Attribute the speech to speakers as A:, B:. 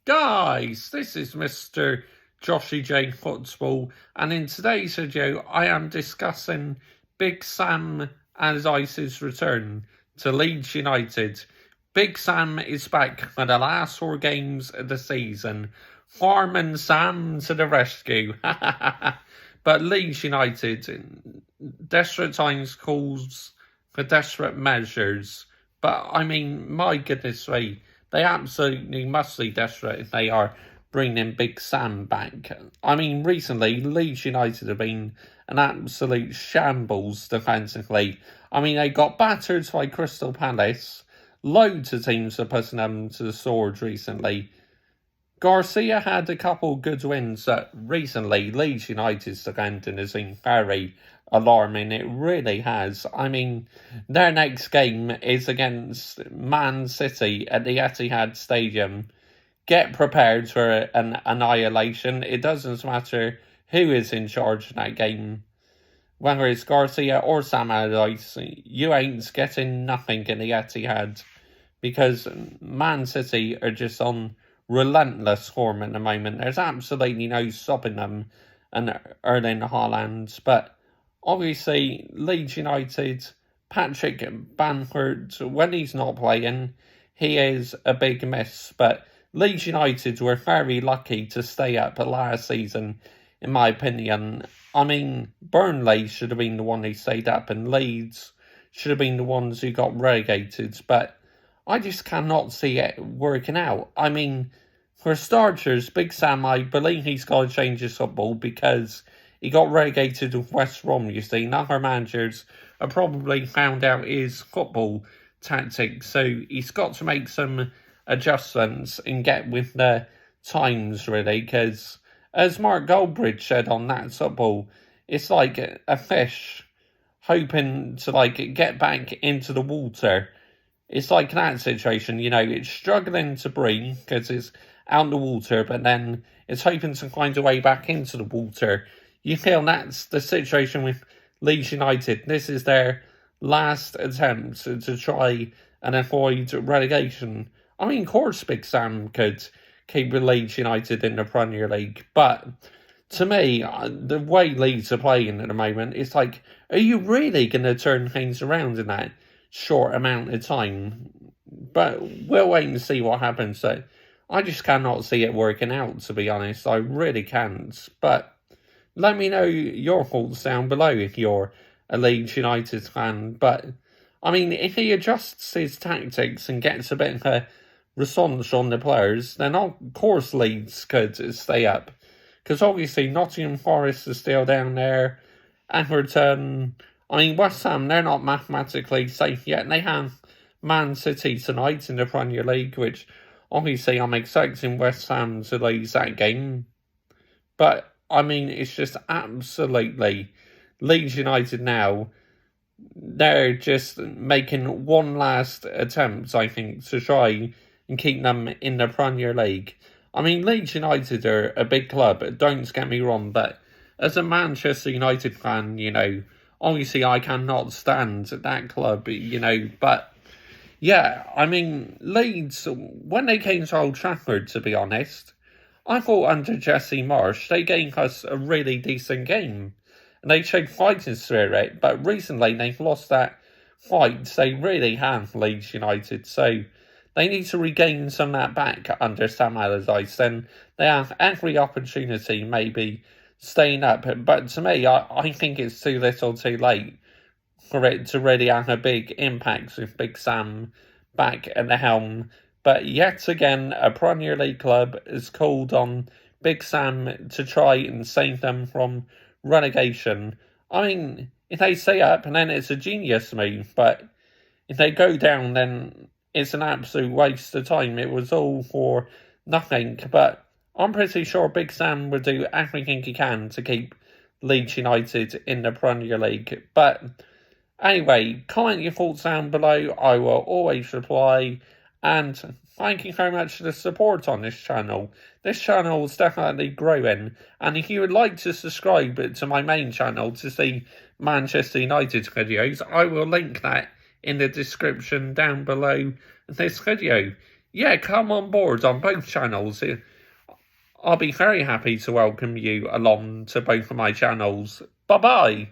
A: Guys, this is Mr. Joshy J Football, and in today's video I am discussing Big Sam Allardyce's return to Leeds United. Big Sam is back for the last 4 games of the season. Farman Sam to the rescue. But Leeds United, desperate times calls for desperate measures. But I mean, my goodness me, they absolutely must be desperate if they are bringing Big Sam back. I mean, recently, Leeds United have been an absolute shambles defensively. I mean, they got battered by Crystal Palace. Loads of teams are putting them to the sword recently. Garcia had a couple good wins recently. Leeds United's defending has been very alarming. It really has. I mean, their next game is against Man City at the Etihad Stadium. Get prepared for an annihilation. It doesn't matter who is in charge of that game. Whether it's Garcia or Sam Allardyce, you ain't getting nothing in the Etihad. Because Man City are just on relentless form at the moment. There's absolutely no stopping them and Erling Haaland. But obviously, Leeds United, Patrick Bamford, when he's not playing, he is a big miss. But Leeds United were very lucky to stay up last season, in my opinion. I mean, Burnley should have been the one who stayed up, and Leeds should have been the ones who got relegated. But I just cannot see it working out. I mean, for starters, Big Sam, I believe he's got to change his football because he got relegated with West Brom, you see. None of our managers have probably found out his football tactics, so he's got to make some adjustments and get with the times, really, because as Mark Goldbridge said on That Football, it's like a fish hoping to get back into the water. It's like that situation, you know, it's struggling to breathe because it's out in the water, but then it's hoping to find a way back into the water. You feel that's the situation with Leeds United. This is their last attempt to try and avoid relegation. I mean, of course, Big Sam could keep Leeds United in the Premier League, but to me, the way Leeds are playing at the moment, it's like, are you really going to turn things around in that short amount of time? But we'll wait and see what happens. So I just cannot see it working out, to be honest. I really can't. But let me know your thoughts down below if you're a Leeds United fan. But I mean, if he adjusts his tactics and gets a bit of a response from the players, then of course Leeds could stay up. Because obviously Nottingham Forest is still down there. Everton, I mean, West Ham, they're not mathematically safe yet. They have Man City tonight in the Premier League, which obviously I'm expecting West Ham to lose that game. But, I mean, it's just absolutely Leeds United now. They're just making one last attempt, I think, to try and keep them in the Premier League. I mean, Leeds United are a big club, don't get me wrong, but as a Manchester United fan, you know, obviously I cannot stand that club, you know, but yeah, I mean, Leeds, when they came to Old Trafford, to be honest, I thought under Jesse Marsch, they gave us a really decent game. And they showed fighting spirit, but recently they've lost that fight. They really have, Leeds United, so they need to regain some of that back under Sam Allardyce. Then they have every opportunity, maybe, staying up. But to me, I think it's too little too late for it to really have a big impact with Big Sam back at the helm. But yet again, a Premier League club is called on Big Sam to try and save them from relegation. I mean, if they stay up, then it's a genius move. But if they go down, then it's an absolute waste of time. It was all for nothing. But I'm pretty sure Big Sam will do everything he can to keep Leeds United in the Premier League. But anyway, comment your thoughts down below. I will always reply. And thank you very much for the support on this channel. This channel is definitely growing. And if you would like to subscribe to my main channel to see Manchester United videos, I will link that in the description down below this video. yeah, come on board on both channels. I'll be very happy to welcome you along to both of my channels. Bye bye.